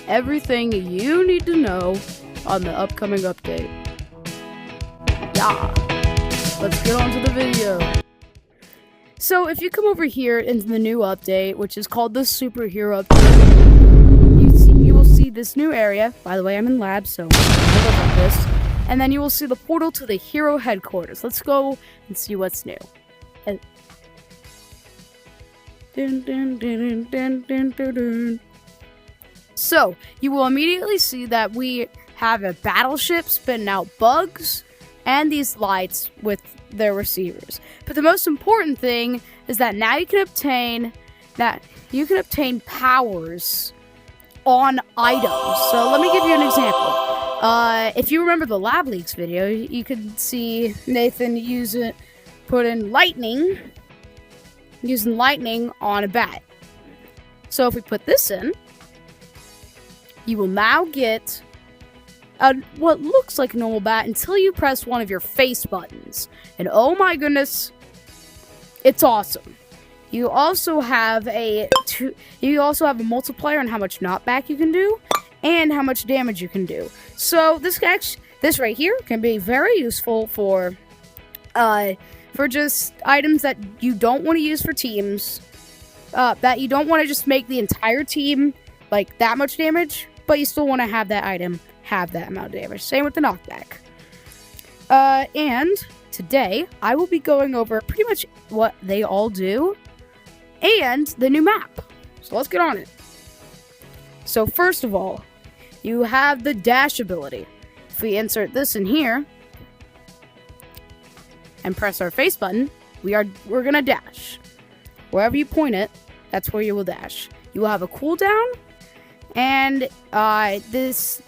everything you need to know on the upcoming update. Yeah, let's get on to the video. So if you come over here into the new update, which is called the superhero update, you will see this new area. By the way, I'm in lab, so I'll look at this. And then you will see the portal to the hero headquarters. Let's go and see what's new. So, you will immediately see that we have a battleship spitting out bugs and these lights with their receivers. But the most important thing is that now you can obtain powers on items. So let me give you an example. If you remember the Lab Leaks video, you could see Nathan using lightning on a bat. So if we put this in, you will now get what looks like a normal bat until you press one of your face buttons. And oh my goodness, it's awesome. You also have a multiplier on how much knockback you can do and how much damage you can do. So this right here can be very useful for just items that you don't want to use for teams, that you don't want to just make the entire team like that much damage, but you still want to have that item have that amount of damage. Same with the knockback. And today I will be going over pretty much what they all do and the new map. So let's get on it. So first of all, you have the dash ability. If we insert this in here and press our face button, we're gonna dash. Wherever you point it, that's where you will dash. You will have a cooldown, and these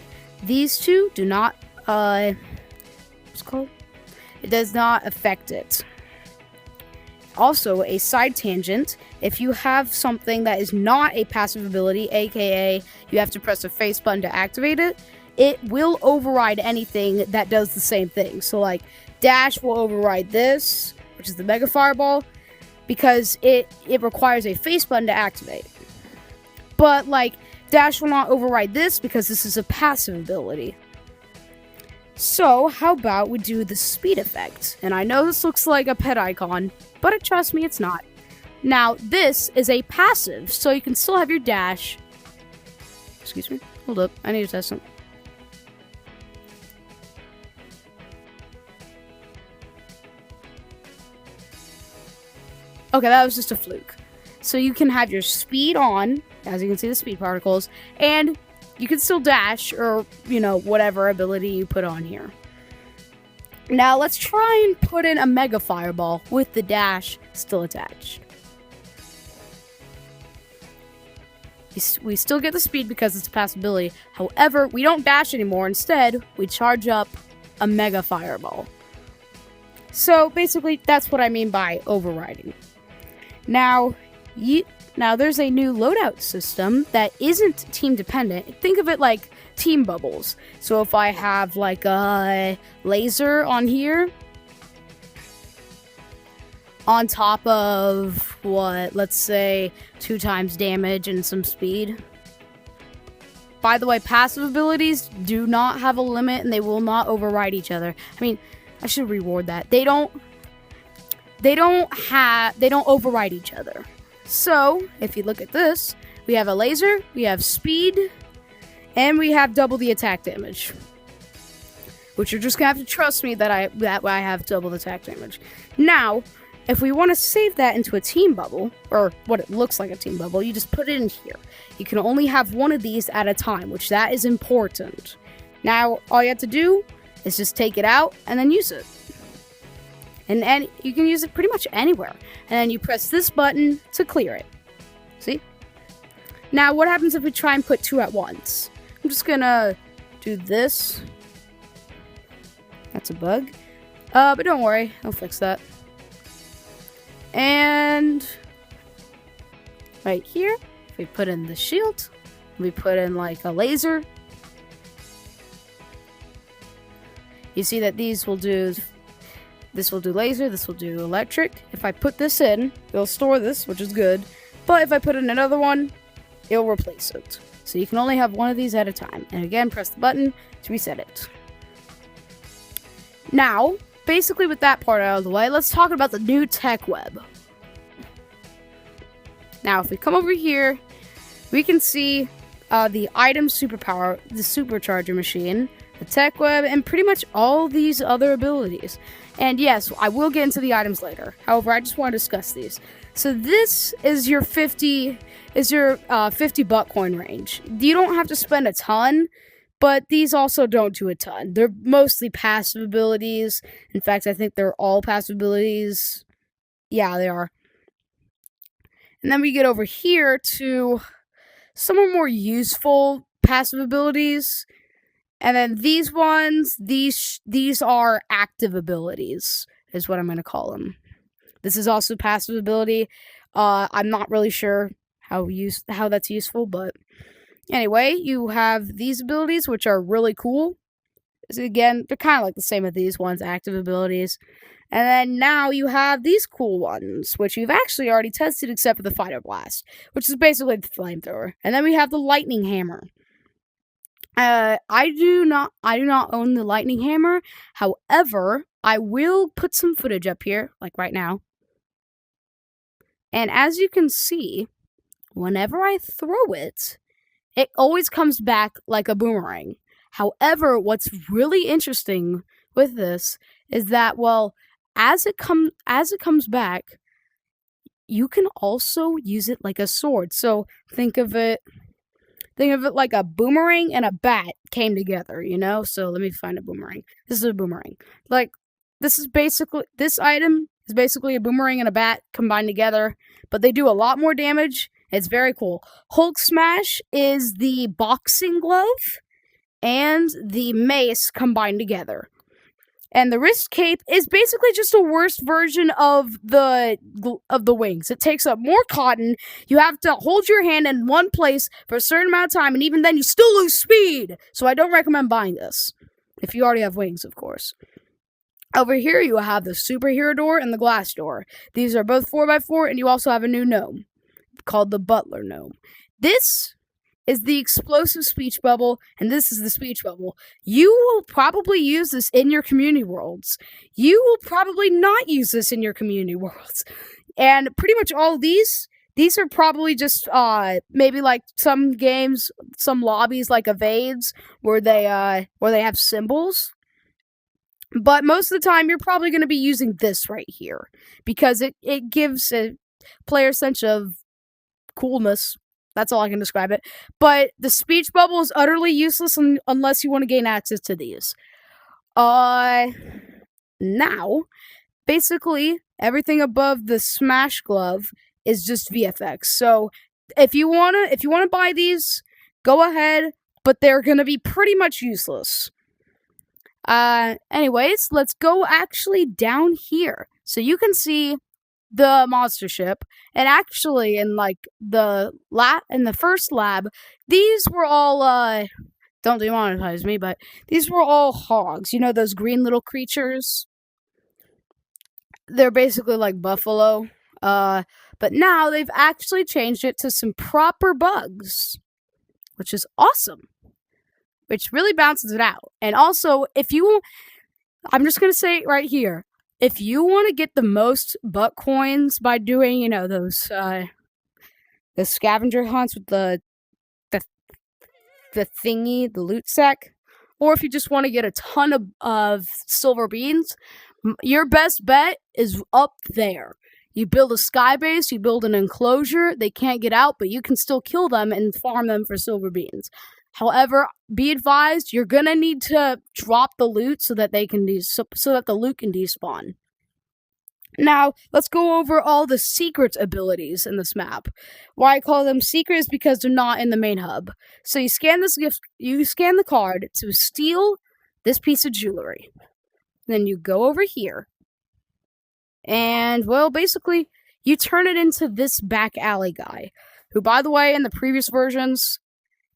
two do not what's it called? It does not affect it. Also, a side tangent, if you have something that is not a passive ability, aka you have to press a face button to activate it, it will override anything that does the same thing. So like dash will override this, which is the Mega Fireball, because it requires a face button to activate. But like dash will not override this because this is a passive ability. So how about we do the speed effect? And I know this looks like a pet icon, but trust me, it's not. Now, this is a passive, so you can still have your dash. Excuse me. Hold up. I need to test something. Okay, that was just a fluke. So you can have your speed on, as you can see the speed particles, and you can still dash, or, whatever ability you put on here. Now, let's try and put in a Mega Fireball with the dash still attached. We still get the speed because it's a possibility. However, we don't dash anymore. Instead, we charge up a Mega Fireball. So, basically, that's what I mean by overriding. Now, there's a new loadout system that isn't team dependent. Think of it like team bubbles. So if I have like a laser on here, on top of let's say 2 times damage and some speed. By the way, passive abilities do not have a limit and they will not override each other. I mean, I should reward that. They don't override each other. So, if you look at this, we have a laser, we have speed, and we have double the attack damage. Which you're just gonna have to trust me that I have double the attack damage. Now, if we want to save that into a team bubble, or what it looks like a team bubble, you just put it in here. You can only have one of these at a time, which that is important. Now, all you have to do is just take it out and then use it. And you can use it pretty much anywhere. And then you press this button to clear it. See? Now, what happens if we try and put 2 at once? I'm just gonna do this. That's a bug. But don't worry, I'll fix that. And right here, we put in the shield. We put in like a laser. You see that these will do... This will do laser, this will do electric. If I put this in, it'll store this, which is good. But if I put in another one, it'll replace it. So you can only have one of these at a time. And again, press the button to reset it. Now, basically with that part out of the way, let's talk about the new tech web. Now, if we come over here, we can see the item superpower, the supercharger machine, the tech web, and pretty much all these other abilities. And yes, I will get into the items later. However, I just want to discuss these. So this is your 50 buck coin range. You don't have to spend a ton, but these also don't do a ton. They're mostly passive abilities. In fact, I think they're all passive abilities. Yeah, they are. And then we get over here to some are more useful passive abilities. And then these ones, these are active abilities, is what I'm going to call them. This is also passive ability. I'm not really sure how that's useful, but anyway, you have these abilities, which are really cool. So again, they're kind of like the same as these ones, active abilities. And then now you have these cool ones, which you've actually already tested except for the Fighter Blast, which is basically the flamethrower. And then we have the Lightning Hammer. I do not own the Lightning Hammer. However, I will put some footage up here, like right now. And as you can see, whenever I throw it, it always comes back like a boomerang. However, what's really interesting with this is that, well, as it comes back, you can also use it like a sword. So think of it like a boomerang and a bat came together, you know? So let me find a boomerang. This is a boomerang. Like, this item is basically a boomerang and a bat combined together, but they do a lot more damage. It's very cool. Hulk Smash is the boxing glove and the mace combined together. And the wrist cape is basically just a worse version of the wings. It takes up more cotton. You have to hold your hand in one place for a certain amount of time, and even then you still lose speed. So I don't recommend buying this. If you already have wings, of course. Over here you have the superhero door and the glass door. These are both 4x4, and you also have a new gnome called the Butler Gnome. This is the explosive speech bubble, and this is the speech bubble. You will probably use this in your community worlds. You will probably not use this in your community worlds. And pretty much all of these are probably just maybe like some games, some lobbies like Evades where they have symbols. But most of the time you're probably going to be using this right here because it gives a player sense of coolness. That's all I can describe it. But the speech bubble is utterly useless unless you want to gain access to these. Now, basically, everything above the Smash Glove is just VFX. So if you wanna buy these, go ahead, but they're gonna be pretty much useless. Anyways, let's go actually down here. So you can see the monster ship, and actually in like the first lab, these were all don't demonetize me, but these were all hogs. You know those green little creatures? They're basically like buffalo. But now they've actually changed it to some proper bugs, which is awesome. Which really balances it out. And also, I'm just gonna say it right here, if you want to get the most buck coins by doing, you know, those the scavenger hunts with the thingy, the loot sack, or if you just want to get a ton of silver beans, your best bet is up there. You build a sky base, you build an enclosure, they can't get out, but you can still kill them and farm them for silver beans. However, be advised, you're gonna need to drop the loot so that the loot can despawn. Now, let's go over all the secret abilities in this map. Why I call them secret is because they're not in the main hub. So you scan the card to steal this piece of jewelry. Then you go over here. And, well, basically, you turn it into this back alley guy. Who, by the way, in the previous versions,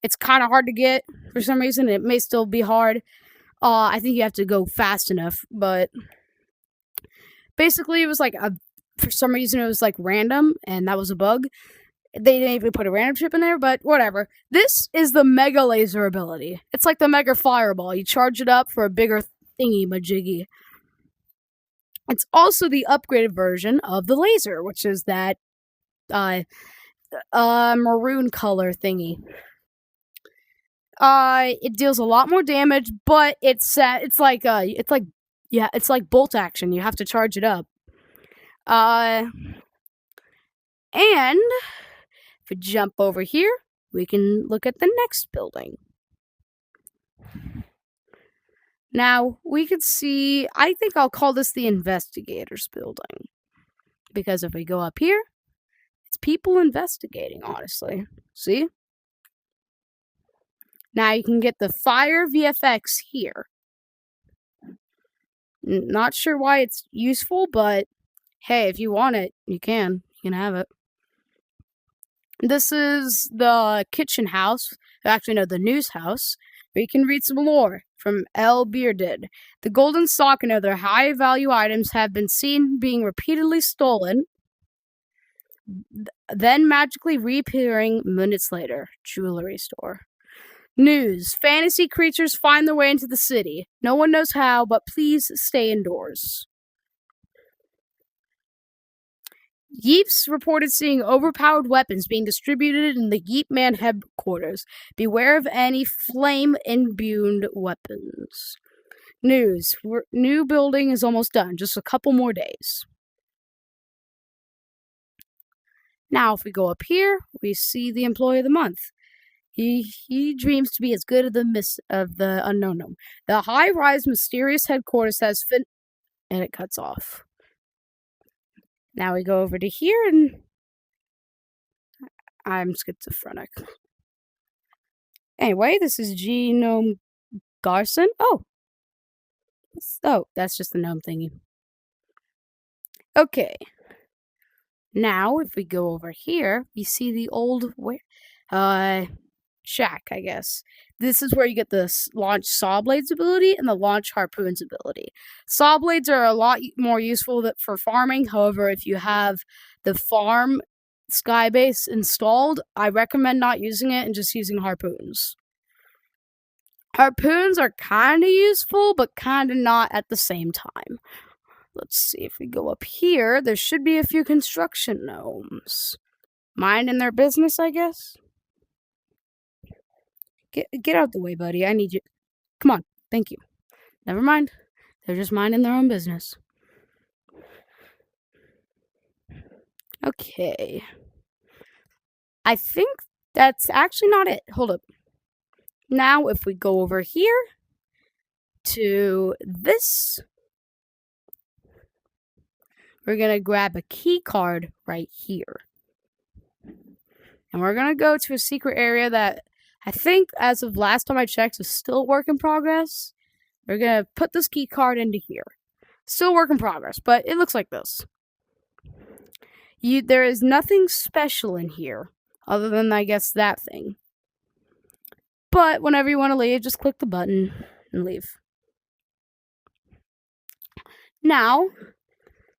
it's kind of hard to get for some reason. It may still be hard. I think you have to go fast enough, but basically it was like for some reason it was like random, and that was a bug. They didn't even put a random chip in there, but whatever. This is the Mega Laser ability. It's like the Mega Fireball. You charge it up for a bigger thingy majiggy. It's also the upgraded version of the laser, which is that maroon color thingy. It deals a lot more damage, but it's like bolt action. You have to charge it up. And if we jump over here, we can look at the next building. Now, we could see, I think I'll call this the Investigators building. Because if we go up here, it's people investigating, honestly. See? Now you can get the Fire VFX here. Not sure why it's useful, but hey, if you want it, you can. You can have it. This is the kitchen house. Actually, no, the news house. Where you can read some lore from L. Bearded. The golden sock and other high-value items have been seen being repeatedly stolen, then magically reappearing minutes later. Jewelry store. News. Fantasy creatures find their way into the city. No one knows how, but please stay indoors. Yeeps reported seeing overpowered weapons being distributed in the Yeep Man headquarters. Beware of any flame-imbued weapons. News. New building is almost done. Just a couple more days. Now, if we go up here, we see the Employee of the Month. He dreams to be as good as the unknown gnome. The high-rise mysterious headquarters has and it cuts off. Now we go over to here, and I'm schizophrenic. Anyway, this is Genome Garson. Oh, that's just the gnome thingy. Okay. Now, if we go over here, you see the old shack, I guess. This is where you get the launch saw blades ability and the launch harpoons ability. Saw blades are a lot more useful for farming. However, if you have the farm skybase installed, I recommend not using it and just using harpoons. Harpoons are kind of useful, but kind of not at the same time. Let's see if we go up here. There should be a few construction gnomes. Minding their business, I guess. Get out the way, buddy. I need you. Come on. Thank you. Never mind. They're just minding their own business. Okay. I think that's actually not it. Hold up. Now, if we go over here to this, we're going to grab a key card right here. And we're going to go to a secret area that I think, as of last time I checked, is still work in progress. We're going to put this key card into here. Still work in progress, but it looks like this. There is nothing special in here, other than, I guess, that thing. But whenever you want to leave, just click the button and leave. Now,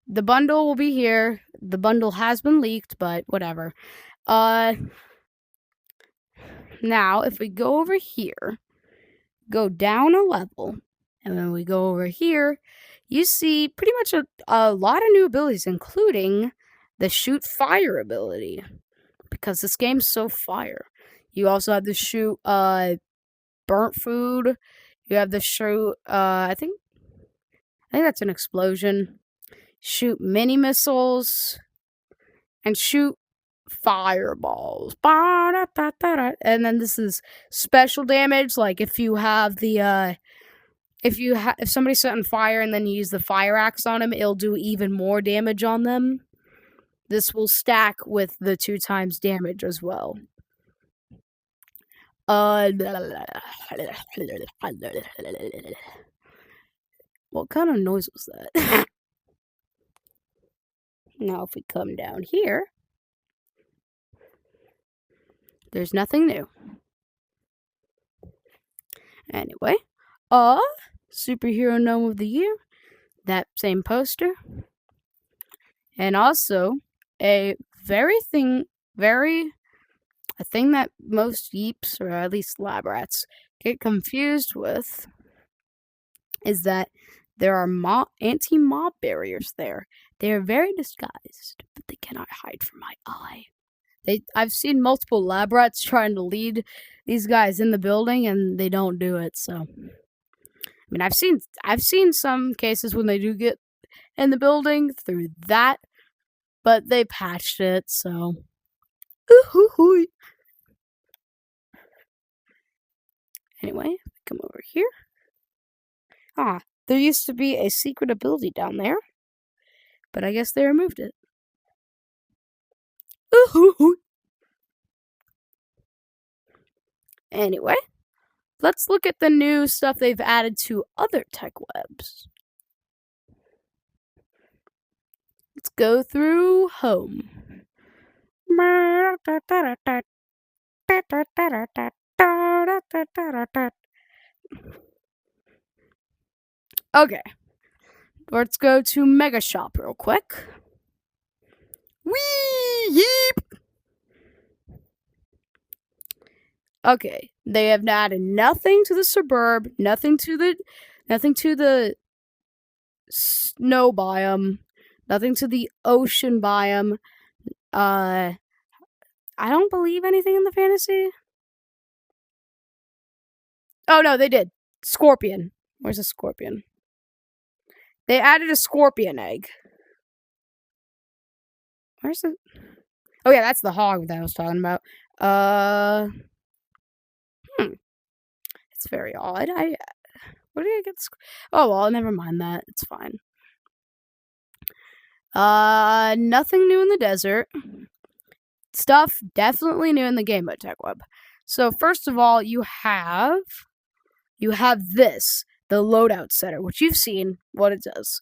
the bundle will be here. The bundle has been leaked, but whatever. Now, if we go over here, go down a level, and then we go over here, you see pretty much a lot of new abilities, including the shoot fire ability, because this game's so fire. You also have the shoot burnt food. You have the shoot I think that's an explosion. Shoot mini missiles and shoot fireballs. And then this is special damage, like if you have the if somebody's set on fire and then you use the fire axe on them, it'll do even more damage on them. This will stack with the 2 times damage as well. What kind of noise was that? Now, if we come down here, there's nothing new. Anyway, Superhero Gnome of the Year, that same poster, and also a very a thing that most yeeps, or at least lab rats, get confused with is that there are anti-mob barriers there. They are very disguised, but they cannot hide from my eye. I've seen multiple lab rats trying to lead these guys in the building, and they don't do it. So, I mean, I've seen some cases when they do get in the building through that, but they patched it. So, anyway, come over here. There used to be a secret ability down there, but I guess they removed it. Anyway, let's look at the new stuff they've added to other tech webs. Let's go through home. Okay, let's go to Mega Shop real quick. Wee yeep. Okay, they have added nothing to the suburb, nothing to the snow biome, nothing to the ocean biome. I don't believe anything in the fantasy. Oh no, they did. Scorpion. Where's a scorpion? They added a scorpion egg. Where's it? Oh yeah, that's the hog that I was talking about. It's very odd. Where did I get? Oh well, never mind that. It's fine. Nothing new in the desert. Stuff definitely new in the Game Mode Tech Web. So first of all, you have this, the loadout setter, which you've seen what it does.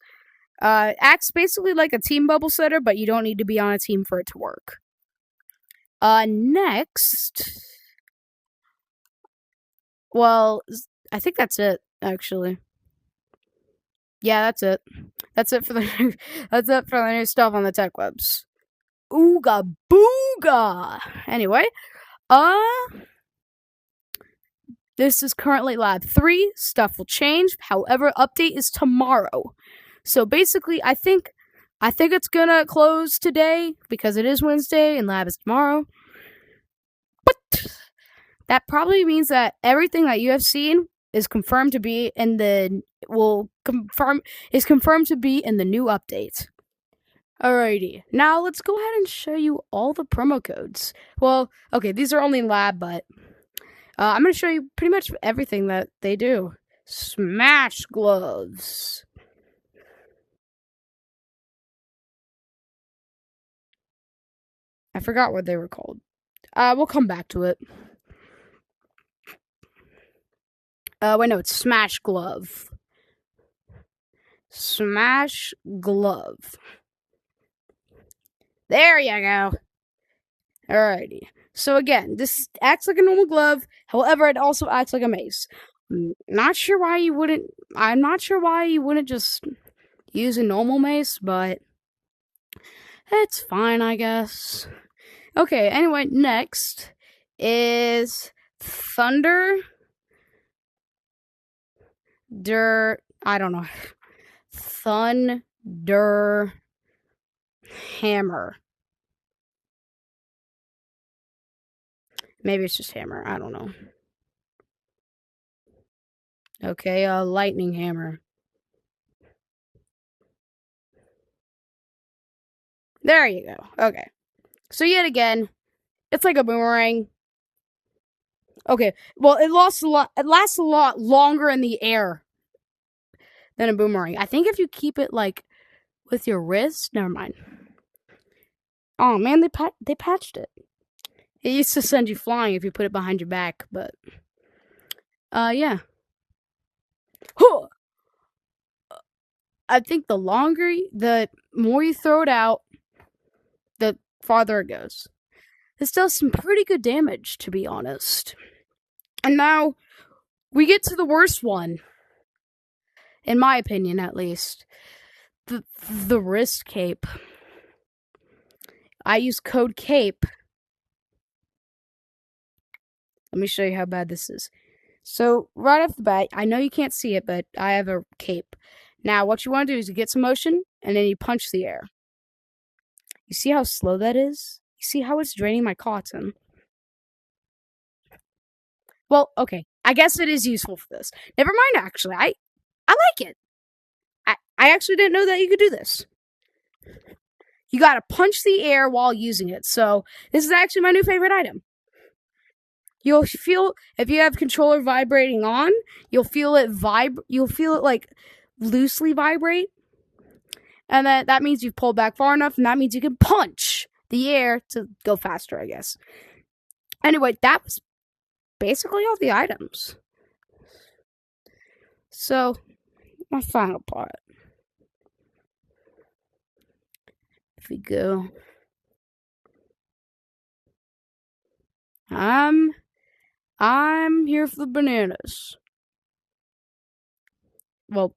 Acts basically like a team bubble setter, but you don't need to be on a team for it to work. Next, well, I think that's it, actually. Yeah, that's it. That's it for the new stuff on the tech webs. Ooga booga! Anyway, this is currently lab 3. Stuff will change. However, update is tomorrow. So basically, I think it's gonna close today because it is Wednesday and lab is tomorrow. But that probably means that everything that you have seen is confirmed to be in the new update. Alrighty, now let's go ahead and show you all the promo codes. Well, okay, these are only in lab, but I'm going to show you pretty much everything that they do. Smash gloves. I forgot what they were called. We'll come back to it. Wait, no, it's Smash Glove. Smash Glove. There you go. Alrighty. So again, this acts like a normal glove. However, it also acts like a mace. I'm not sure why you wouldn't just use a normal mace, but it's fine, I guess. Okay, anyway, next is Thunder. I don't know. Thunder Hammer. Maybe it's just hammer. I don't know. Okay, lightning hammer. There you go. Okay. So yet again, it's like a boomerang. Okay. Well, it lasts a lot longer in the air than a boomerang. I think if you keep it like with your wrist, never mind. Oh man, they patched it. It used to send you flying if you put it behind your back, but yeah. I think the more you throw it out, the farther it goes. This does some pretty good damage, to be honest. And now we get to the worst one, in my opinion, at least. The wrist cape. I use code CAPE Let me show you how bad this is. So right off the bat, I know you can't see it, but I have a cape. Now what you want to do is you get some motion, and then you punch the air. You see how slow that is? You see how it's draining my cotton? Well, okay. I guess it is useful for this. Never mind, actually. I like it. I actually didn't know that you could do this. You gotta punch the air while using it. So this is actually my new favorite item. You'll feel, if you have controller vibrating on, you'll feel it like loosely vibrate. And that means you've pulled back far enough, and that means you can punch the air to go faster, I guess. Anyway, that was basically all the items. So, my final part. If we go, I'm here for the bananas. Well,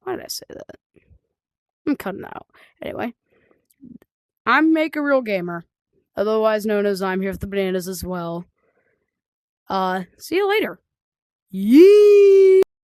why did I say that? I'm cutting that out. Anyway, I'm Make a Real Gamer, otherwise known as I'm here for the bananas as well. See you later. Yee!